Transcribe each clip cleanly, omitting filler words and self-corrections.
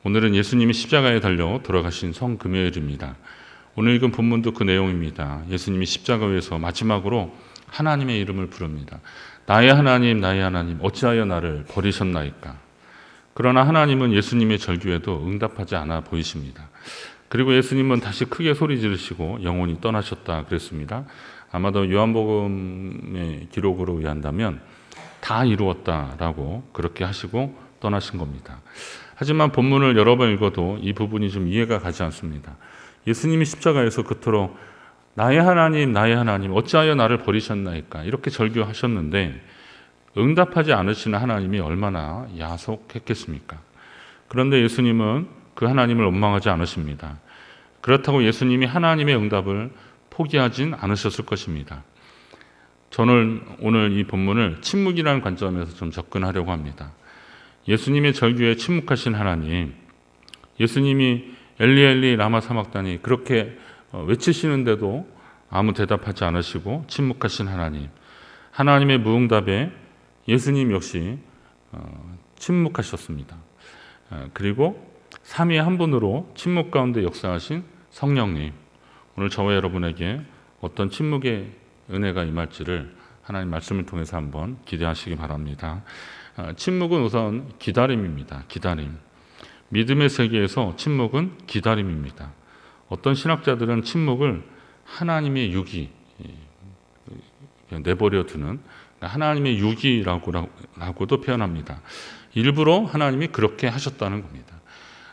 오늘은 예수님이 십자가에 달려 돌아가신 성금요일입니다. 오늘 읽은 본문도 그 내용입니다. 예수님이 십자가 위에서 마지막으로 하나님의 이름을 부릅니다. 나의 하나님, 나의 하나님, 어찌하여 나를 버리셨나이까. 그러나 하나님은 예수님의 절규에도 응답하지 않아 보이십니다. 그리고 예수님은 다시 크게 소리 지르시고 영원히 떠나셨다 그랬습니다. 아마도 요한복음의 기록으로 의한다면 다 이루었다라고 그렇게 하시고 떠나신 겁니다. 하지만 본문을 여러 번 읽어도 이 부분이 좀 이해가 가지 않습니다. 예수님이 십자가에서 그토록 나의 하나님, 나의 하나님, 어찌하여 나를 버리셨나이까 이렇게 절규하셨는데 응답하지 않으시는 하나님이 얼마나 야속했겠습니까? 그런데 예수님은 그 하나님을 원망하지 않으십니다. 그렇다고 예수님이 하나님의 응답을 포기하진 않으셨을 것입니다. 저는 오늘 이 본문을 침묵이라는 관점에서 좀 접근하려고 합니다. 예수님의 절규에 침묵하신 하나님, 예수님이 엘리 엘리 라마 사막다니 그렇게 외치시는데도 아무 대답하지 않으시고 침묵하신 하나님, 하나님의 무응답에 예수님 역시 침묵하셨습니다. 그리고 삼위의 한 분으로 침묵 가운데 역사하신 성령님, 오늘 저와 여러분에게 어떤 침묵의 은혜가 임할지를 하나님 말씀을 통해서 한번 기대하시기 바랍니다. 침묵은 우선 기다림입니다. 기다림. 믿음의 세계에서 침묵은 기다림입니다. 어떤 신학자들은 침묵을 하나님의 유기, 내버려 두는 하나님의 유기라고도 표현합니다. 일부러 하나님이 그렇게 하셨다는 겁니다.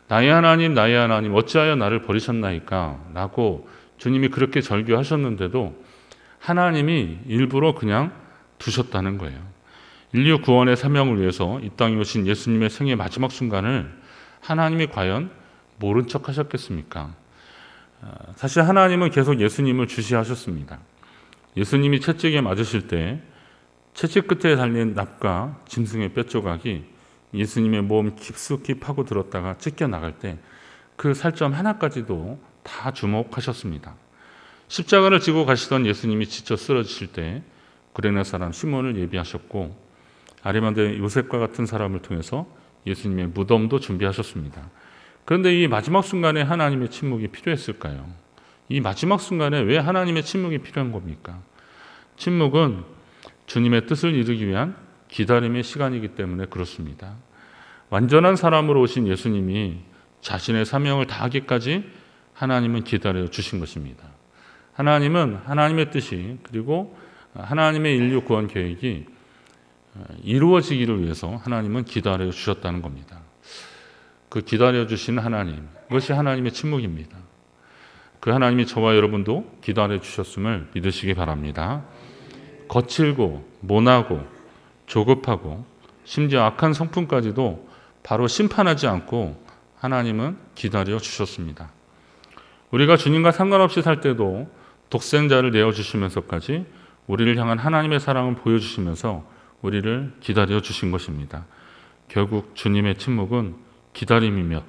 나의 하나님, 나의 하나님, 어찌하여 나를 버리셨나이까? 라고 주님이 그렇게 절규하셨는데도 하나님이 일부러 그냥 두셨다는 거예요. 인류 구원의 사명을 위해서 이 땅에 오신 예수님의 생의 마지막 순간을 하나님이 과연 모른 척 하셨겠습니까? 사실 하나님은 계속 예수님을 주시하셨습니다. 예수님이 채찍에 맞으실 때 채찍 끝에 달린 납과 짐승의 뼈조각이 예수님의 몸 깊숙이 파고들었다가 찢겨나갈 때 그 살점 하나까지도 다 주목하셨습니다. 십자가를 지고 가시던 예수님이 지쳐 쓰러지실 때 구레네 사람 시몬을 예비하셨고 아리마대 요셉과 같은 사람을 통해서 예수님의 무덤도 준비하셨습니다. 그런데 이 마지막 순간에 하나님의 침묵이 필요했을까요? 이 마지막 순간에 왜 하나님의 침묵이 필요한 겁니까? 침묵은 주님의 뜻을 이루기 위한 기다림의 시간이기 때문에 그렇습니다. 완전한 사람으로 오신 예수님이 자신의 사명을 다하기까지 하나님은 기다려 주신 것입니다. 하나님은 하나님의 뜻이 그리고 하나님의 인류 구원 계획이 이루어지기를 위해서 하나님은 기다려 주셨다는 겁니다. 그 기다려 주신 하나님, 그것이 하나님의 침묵입니다. 그 하나님이 저와 여러분도 기다려 주셨음을 믿으시기 바랍니다. 거칠고 모나고 조급하고 심지어 악한 성품까지도 바로 심판하지 않고 하나님은 기다려 주셨습니다. 우리가 주님과 상관없이 살 때도 독생자를 내어주시면서까지 우리를 향한 하나님의 사랑을 보여주시면서 우리를 기다려 주신 것입니다. 결국 주님의 침묵은 기다림이며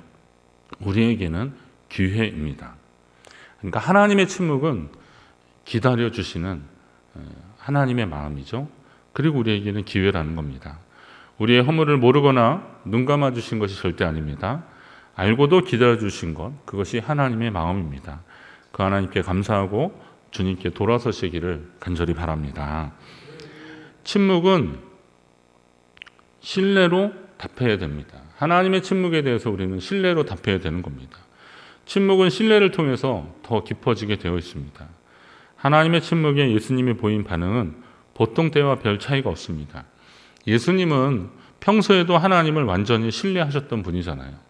우리에게는 기회입니다. 그러니까 하나님의 침묵은 기다려 주시는 하나님의 마음이죠. 그리고 우리에게는 기회라는 겁니다. 우리의 허물을 모르거나 눈 감아 주신 것이 절대 아닙니다. 알고도 기다려 주신 것, 그것이 하나님의 마음입니다. 그 하나님께 감사하고 주님께 돌아서시기를 간절히 바랍니다. 침묵은 신뢰로 답해야 됩니다. 하나님의 침묵에 대해서 우리는 신뢰로 답해야 되는 겁니다. 침묵은 신뢰를 통해서 더 깊어지게 되어 있습니다. 하나님의 침묵에 예수님이 보인 반응은 보통 때와 별 차이가 없습니다. 예수님은 평소에도 하나님을 완전히 신뢰하셨던 분이잖아요.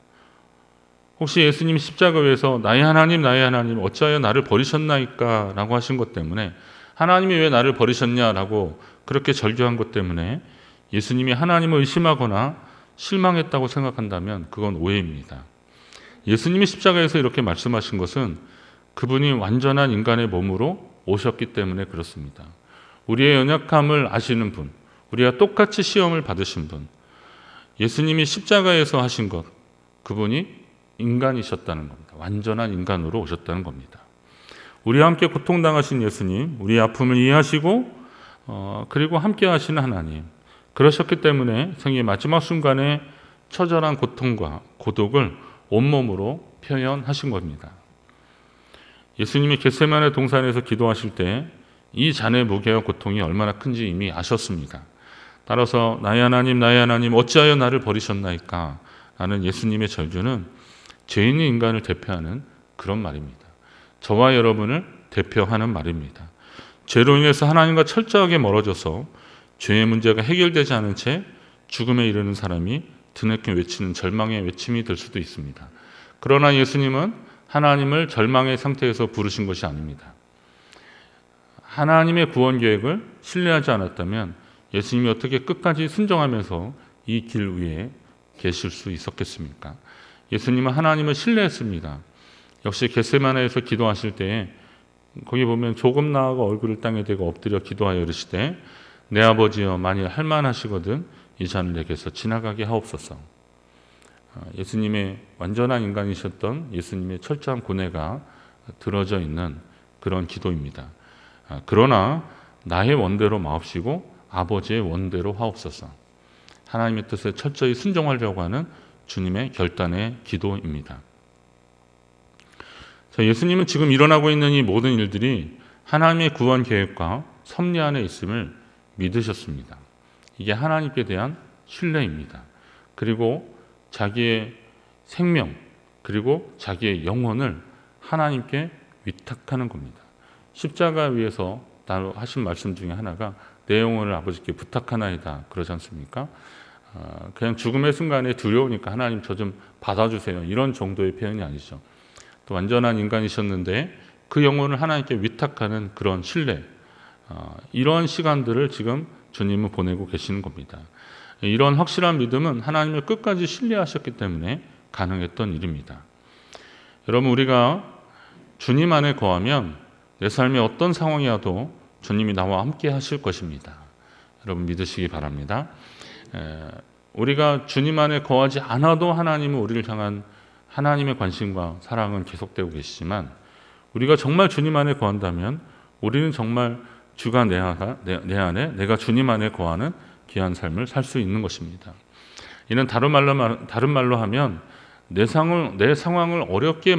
혹시 예수님 십자가 위에서 나의 하나님, 나의 하나님, 어찌하여 나를 버리셨나이까? 라고 하신 것 때문에 하나님이 왜 나를 버리셨냐라고 그렇게 절규한 것 때문에 예수님이 하나님을 의심하거나 실망했다고 생각한다면 그건 오해입니다. 예수님이 십자가에서 이렇게 말씀하신 것은 그분이 완전한 인간의 몸으로 오셨기 때문에 그렇습니다. 우리의 연약함을 아시는 분, 우리가 똑같이 시험을 받으신 분, 예수님이 십자가에서 하신 것, 그분이 인간이셨다는 겁니다. 완전한 인간으로 오셨다는 겁니다. 우리와 함께 고통당하신 예수님, 우리의 아픔을 이해하시고 그리고 함께 하시는 하나님, 그러셨기 때문에 생의 마지막 순간에 처절한 고통과 고독을 온몸으로 표현하신 겁니다. 예수님이 겟세마네 동산에서 기도하실 때 이 잔의 무게와 고통이 얼마나 큰지 이미 아셨습니다. 따라서 나의 하나님 어찌하여 나를 버리셨나이까 라는 예수님의 절규는 죄인인 인간을 대표하는 그런 말입니다. 저와 여러분을 대표하는 말입니다. 죄로 인해서 하나님과 철저하게 멀어져서 죄의 문제가 해결되지 않은 채 죽음에 이르는 사람이 드넓게 외치는 절망의 외침이 될 수도 있습니다. 그러나 예수님은 하나님을 절망의 상태에서 부르신 것이 아닙니다. 하나님의 구원 계획을 신뢰하지 않았다면 예수님이 어떻게 끝까지 순종하면서 이 길 위에 계실 수 있었겠습니까? 예수님은 하나님을 신뢰했습니다. 역시 겟세마네에서 기도하실 때에 거기 보면 조금 나아가 얼굴을 땅에 대고 엎드려 기도하여 이르시되 내 아버지여 만일 할만하시거든 이 잔을 내게서 지나가게 하옵소서. 예수님의 완전한 인간이셨던 예수님의 철저한 고뇌가 들어져 있는 그런 기도입니다. 그러나 나의 원대로 마옵시고 아버지의 원대로 하옵소서. 하나님의 뜻에 철저히 순종하려고 하는 주님의 결단의 기도입니다. 예수님은 지금 일어나고 있는 이 모든 일들이 하나님의 구원 계획과 섭리 안에 있음을 믿으셨습니다. 이게 하나님께 대한 신뢰입니다. 그리고 자기의 생명 그리고 자기의 영혼을 하나님께 위탁하는 겁니다. 십자가 위에서 따로 하신 말씀 중에 하나가 내 영혼을 아버지께 부탁하나이다 그러지 않습니까? 그냥 죽음의 순간에 두려우니까 하나님 저 좀 받아주세요 이런 정도의 표현이 아니죠. 또 완전한 인간이셨는데 그 영혼을 하나님께 위탁하는 그런 신뢰, 이런 시간들을 지금 주님은 보내고 계시는 겁니다. 이런 확실한 믿음은 하나님을 끝까지 신뢰하셨기 때문에 가능했던 일입니다. 여러분, 우리가 주님 안에 거하면 내 삶의 어떤 상황이라도 주님이 나와 함께 하실 것입니다. 여러분 믿으시기 바랍니다. 우리가 주님 안에 거하지 않아도 하나님은 우리를 향한 하나님의 관심과 사랑은 계속되고 계시지만 우리가 정말 주님 안에 거한다면 우리는 정말 주가 내 안에 내가 주님 안에 거하는 귀한 삶을 살 수 있는 것입니다. 이는 다른 말로 하면 내 상황을 어렵게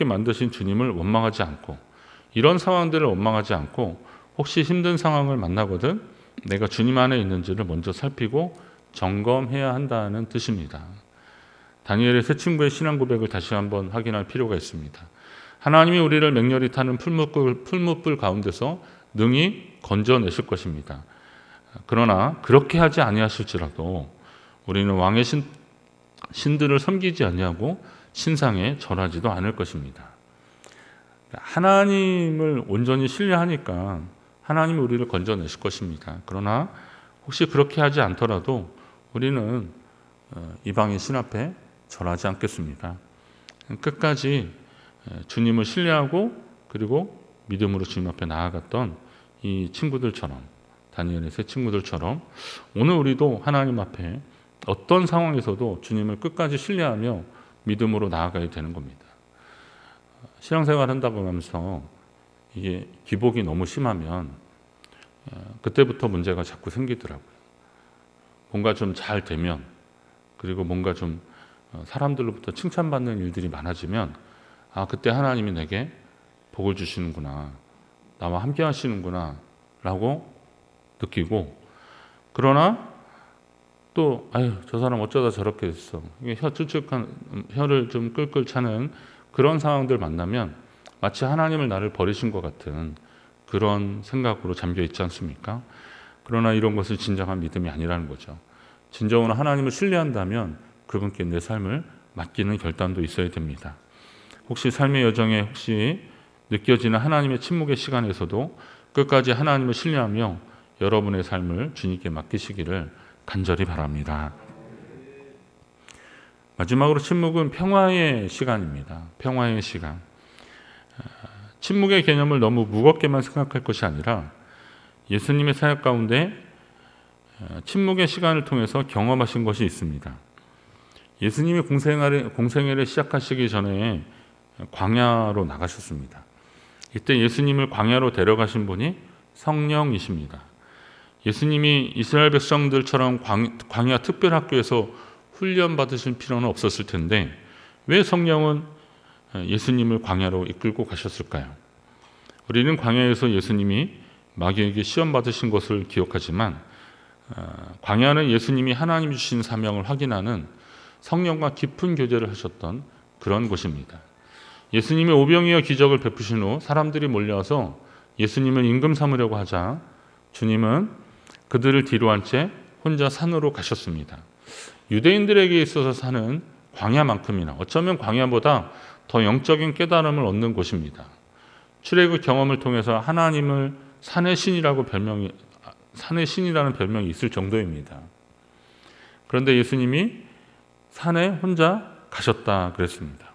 만드신 주님을 원망하지 않고 이런 상황들을 원망하지 않고 혹시 힘든 상황을 만나거든 내가 주님 안에 있는지를 먼저 살피고 점검해야 한다는 뜻입니다. 다니엘의 세 친구의 신앙 고백을 다시 한번 확인할 필요가 있습니다. 하나님이 우리를 맹렬히 타는 풀무불 가운데서 능히 건져내실 것입니다. 그러나 그렇게 하지 아니하실지라도 우리는 왕의 신들을 섬기지 아니하고 신상에 절하지도 않을 것입니다. 하나님을 온전히 신뢰하니까 하나님이 우리를 건져내실 것입니다. 그러나 혹시 그렇게 하지 않더라도 우리는 이방인 신 앞에 절하지 않겠습니다. 끝까지 주님을 신뢰하고 그리고 믿음으로 주님 앞에 나아갔던 이 친구들처럼, 다니엘의 세 친구들처럼 오늘 우리도 하나님 앞에 어떤 상황에서도 주님을 끝까지 신뢰하며 믿음으로 나아가야 되는 겁니다. 신앙생활 한다고 하면서 이게 기복이 너무 심하면 그때부터 문제가 자꾸 생기더라고요. 뭔가 좀 잘 되면 그리고 뭔가 좀 사람들로부터 칭찬받는 일들이 많아지면 그때 하나님이 내게 복을 주시는구나, 나와 함께 하시는구나 라고 느끼고, 그러나 또 저 사람 어쩌다 저렇게 됐어, 혀를 좀 끌끌 차는 그런 상황들 만나면 마치 하나님을 나를 버리신 것 같은 그런 생각으로 잠겨 있지 않습니까? 그러나 이런 것을 진정한 믿음이 아니라는 거죠. 진정으로 하나님을 신뢰한다면 그분께 내 삶을 맡기는 결단도 있어야 됩니다. 혹시 삶의 여정에 느껴지는 하나님의 침묵의 시간에서도 끝까지 하나님을 신뢰하며 여러분의 삶을 주님께 맡기시기를 간절히 바랍니다. 마지막으로 침묵은 평화의 시간입니다. 평화의 시간. 침묵의 개념을 너무 무겁게만 생각할 것이 아니라 예수님의 사역 가운데 침묵의 시간을 통해서 경험하신 것이 있습니다. 예수님이 공생애를 시작하시기 전에 광야로 나가셨습니다. 이때 예수님을 광야로 데려가신 분이 성령이십니다. 예수님이 이스라엘 백성들처럼 광야 특별학교에서 훈련 받으실 필요는 없었을 텐데 왜 성령은 예수님을 광야로 이끌고 가셨을까요? 우리는 광야에서 예수님이 마귀에게 시험 받으신 것을 기억하지만 광야는 예수님이 하나님 주신 사명을 확인하는 성령과 깊은 교제를 하셨던 그런 곳입니다. 예수님이 오병이어 기적을 베푸신 후 사람들이 몰려와서 예수님을 임금 삼으려고 하자 주님은 그들을 뒤로 한 채 혼자 산으로 가셨습니다. 유대인들에게 있어서 산은 광야만큼이나 어쩌면 광야보다 더 영적인 깨달음을 얻는 곳입니다. 출애굽 경험을 통해서 하나님을 산의 신이라는 별명이 있을 정도입니다. 그런데 예수님이 산에 혼자 가셨다 그랬습니다.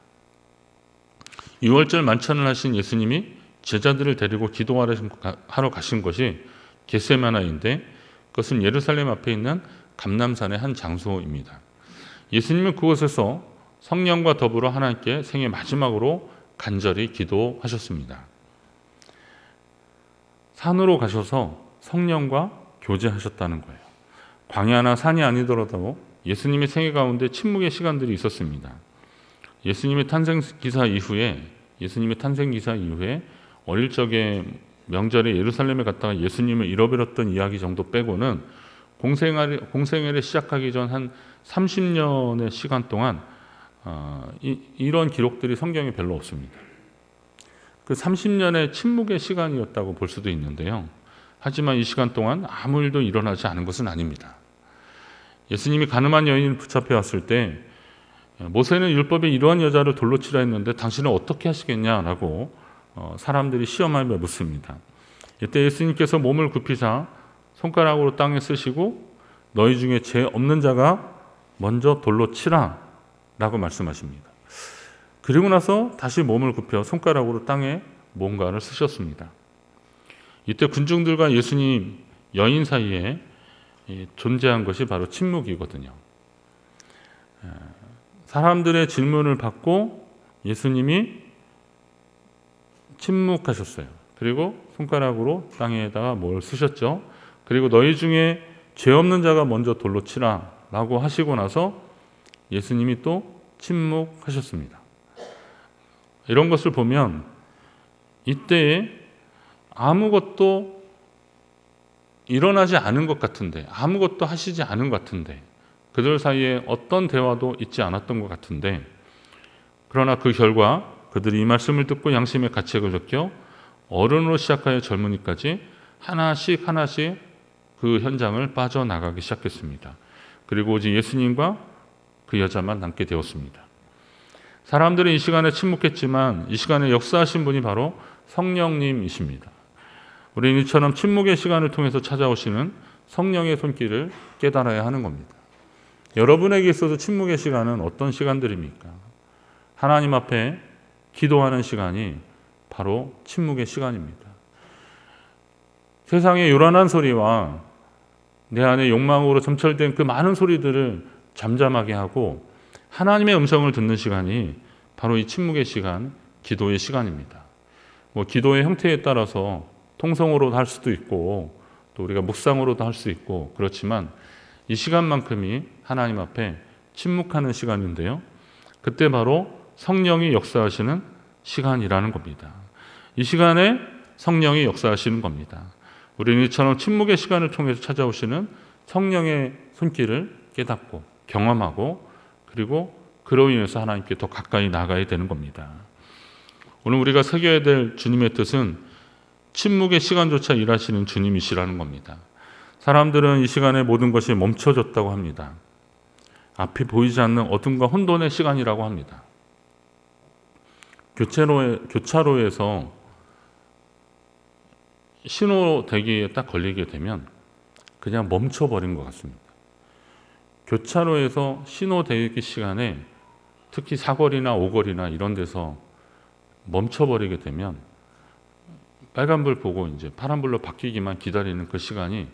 유월절 만찬을 하신 예수님이 제자들을 데리고 기도하러 가신 것이 겟세마나인데 그것은 예루살렘 앞에 있는 감람산의 한 장소입니다. 예수님은 그곳에서 성령과 더불어 하나님께 생애 마지막으로 간절히 기도하셨습니다. 산으로 가셔서 성령과 교제하셨다는 거예요. 광야나 산이 아니더라도 예수님의 생애 가운데 침묵의 시간들이 있었습니다. 예수님의 탄생 기사 이후에 어릴 적에 명절에 예루살렘에 갔다가 예수님을 잃어버렸던 이야기 정도 빼고는 공생애를 시작하기 전 한 30년의 시간 동안 이런 기록들이 성경에 별로 없습니다. 그 30년의 침묵의 시간이었다고 볼 수도 있는데요. 하지만 이 시간 동안 아무 일도 일어나지 않은 것은 아닙니다. 예수님이 가늠한 여인을 붙잡혀 왔을 때 모세는 율법에 이러한 여자를 돌로 치라 했는데 당신은 어떻게 하시겠냐라고 사람들이 시험하며 묻습니다. 이때 예수님께서 몸을 굽히사 손가락으로 땅에 쓰시고 너희 중에 죄 없는 자가 먼저 돌로 치라 라고 말씀하십니다. 그리고 나서 다시 몸을 굽혀 손가락으로 땅에 뭔가를 쓰셨습니다. 이때 군중들과 예수님 여인 사이에 존재한 것이 바로 침묵이거든요. 사람들의 질문을 받고 예수님이 침묵하셨어요. 그리고 손가락으로 땅에다가 뭘 쓰셨죠. 그리고 너희 중에 죄 없는 자가 먼저 돌로 치라 라고 하시고 나서 예수님이 또 침묵하셨습니다. 이런 것을 보면 이때에 아무것도 일어나지 않은 것 같은데, 아무것도 하시지 않은 것 같은데, 그들 사이에 어떤 대화도 있지 않았던 것 같은데, 그러나 그 결과 그들이 이 말씀을 듣고 양심의 가책을 느껴 어른으로 시작하여 젊은이까지 하나씩 그 현장을 빠져나가기 시작했습니다. 그리고 오직 예수님과 그 여자만 남게 되었습니다. 사람들은 이 시간에 침묵했지만 이 시간에 역사하신 분이 바로 성령님이십니다. 우리는 이처럼 침묵의 시간을 통해서 찾아오시는 성령의 손길을 깨달아야 하는 겁니다. 여러분에게 있어서 침묵의 시간은 어떤 시간들입니까? 하나님 앞에 기도하는 시간이 바로 침묵의 시간입니다. 세상의 요란한 소리와 내 안에 욕망으로 점철된 그 많은 소리들을 잠잠하게 하고 하나님의 음성을 듣는 시간이 바로 이 침묵의 시간, 기도의 시간입니다. 기도의 형태에 따라서 통성으로도 할 수도 있고 또 우리가 묵상으로도 할 수 있고 그렇지만 이 시간만큼이 하나님 앞에 침묵하는 시간인데요. 그때 바로 성령이 역사하시는 시간이라는 겁니다. 이 시간에 성령이 역사하시는 겁니다. 우리는 이처럼 침묵의 시간을 통해서 찾아오시는 성령의 손길을 깨닫고 경험하고 그리고 그로 인해서 하나님께 더 가까이 나가야 되는 겁니다. 오늘 우리가 새겨야 될 주님의 뜻은 침묵의 시간조차 일하시는 주님이시라는 겁니다. 사람들은 이 시간에 모든 것이 멈춰졌다고 합니다. 앞이 보이지 않는 어둠과 혼돈의 시간이라고 합니다. 교차로에서 신호 대기에 딱 걸리게 되면 그냥 멈춰버린 것 같습니다. 교차로에서 신호 대기 시간에 특히 사거리나 오거리나 이런 데서 멈춰버리게 되면 빨간불 보고 이제 파란불로 바뀌기만 기다리는 그 시간이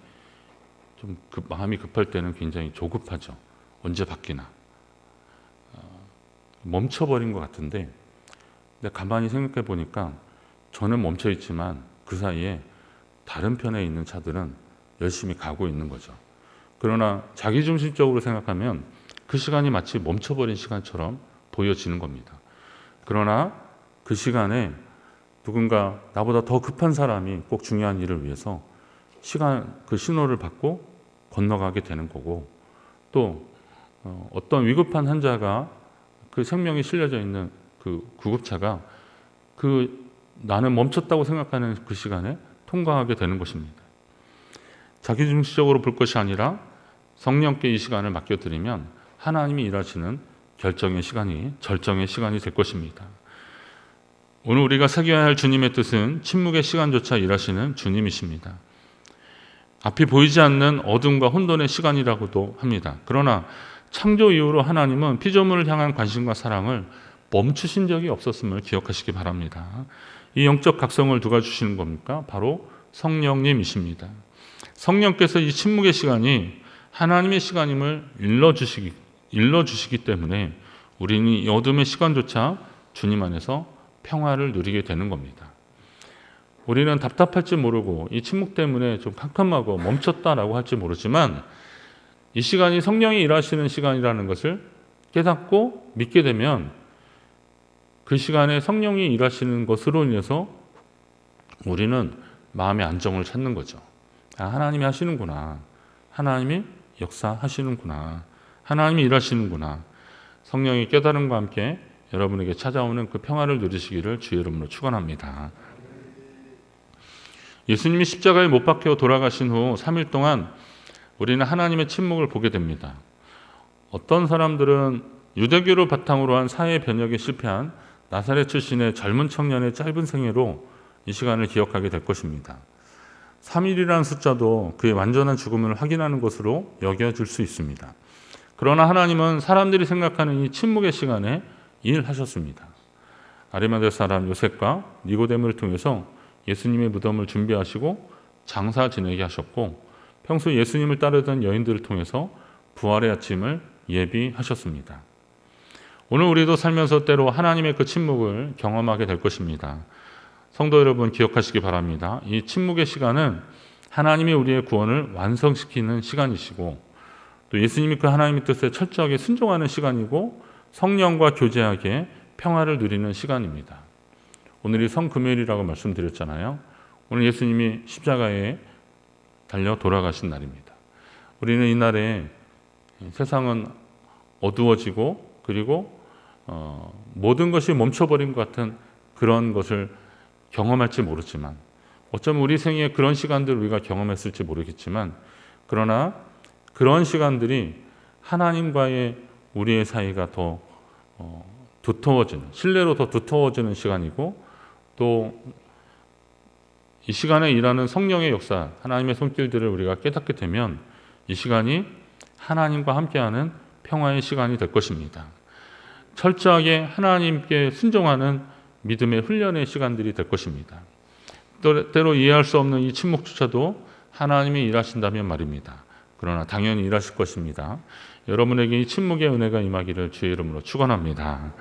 좀 마음이 급할 때는 굉장히 조급하죠. 언제 바뀌나. 멈춰버린 것 같은데 근데 가만히 생각해 보니까 저는 멈춰 있지만 그 사이에 다른 편에 있는 차들은 열심히 가고 있는 거죠. 그러나 자기중심적으로 생각하면 그 시간이 마치 멈춰버린 시간처럼 보여지는 겁니다. 그러나 그 시간에 누군가 나보다 더 급한 사람이 꼭 중요한 일을 위해서 그 신호를 받고 건너가게 되는 거고, 또 어떤 위급한 환자가 그 생명이 실려져 있는 그 구급차가 나는 멈췄다고 생각하는 그 시간에 통과하게 되는 것입니다. 자기중심적으로 볼 것이 아니라 성령께 이 시간을 맡겨드리면 하나님이 일하시는 절정의 시간이 될 것입니다. 오늘 우리가 새겨야 할 주님의 뜻은 침묵의 시간조차 일하시는 주님이십니다. 앞이 보이지 않는 어둠과 혼돈의 시간이라고도 합니다. 그러나 창조 이후로 하나님은 피조물을 향한 관심과 사랑을 멈추신 적이 없었음을 기억하시기 바랍니다. 이 영적 각성을 누가 주시는 겁니까? 바로 성령님이십니다. 성령께서 이 침묵의 시간이 하나님의 시간임을 일러주시기 때문에 우리는 이 어둠의 시간조차 주님 안에서 평화를 누리게 되는 겁니다. 우리는 답답할지 모르고 이 침묵 때문에 좀 캄캄하고 멈췄다라고 할지 모르지만 이 시간이 성령이 일하시는 시간이라는 것을 깨닫고 믿게 되면 그 시간에 성령이 일하시는 것으로 인해서 우리는 마음의 안정을 찾는 거죠. 하나님이 하시는구나. 하나님이 역사하시는구나. 하나님이 일하시는구나. 성령의 깨달음과 함께 여러분에게 찾아오는 그 평화를 누리시기를 주의 이름으로 축원합니다. 예수님이 십자가에 못 박혀 돌아가신 후 3일 동안 우리는 하나님의 침묵을 보게 됩니다. 어떤 사람들은 유대교를 바탕으로 한 사회 변혁에 실패한 나사렛 출신의 젊은 청년의 짧은 생애로 이 시간을 기억하게 될 것입니다. 3일이라는 숫자도 그의 완전한 죽음을 확인하는 것으로 여겨질 수 있습니다. 그러나 하나님은 사람들이 생각하는 이 침묵의 시간에 일하셨습니다. 아리마대 사람 요셉과 니고데모를 통해서 예수님의 무덤을 준비하시고 장사 지내게 하셨고, 평소 예수님을 따르던 여인들을 통해서 부활의 아침을 예비하셨습니다. 오늘 우리도 살면서 때로 하나님의 그 침묵을 경험하게 될 것입니다. 성도 여러분 기억하시기 바랍니다. 이 침묵의 시간은 하나님이 우리의 구원을 완성시키는 시간이시고, 또 예수님이 그 하나님의 뜻에 철저하게 순종하는 시간이고, 성령과 교제하게 평화를 누리는 시간입니다. 오늘이 성금요일이라고 말씀드렸잖아요. 오늘 예수님이 십자가에 달려 돌아가신 날입니다. 우리는 이날에 세상은 어두워지고 그리고 모든 것이 멈춰버린 것 같은 그런 것을 경험할지 모르지만, 어쩌면 우리 생에 그런 시간들을 우리가 경험했을지 모르겠지만, 그러나 그런 시간들이 하나님과의 우리의 사이가 더 두터워지는, 신뢰로 더 두터워지는 시간이고, 또 이 시간에 일하는 성령의 역사, 하나님의 손길들을 우리가 깨닫게 되면 이 시간이 하나님과 함께하는 평화의 시간이 될 것입니다. 철저하게 하나님께 순종하는 믿음의 훈련의 시간들이 될 것입니다. 때로 이해할 수 없는 이 침묵조차도 하나님이 일하신다면 말입니다. 그러나 당연히 일하실 것입니다. 여러분에게 이 침묵의 은혜가 임하기를 주의 이름으로 축원합니다.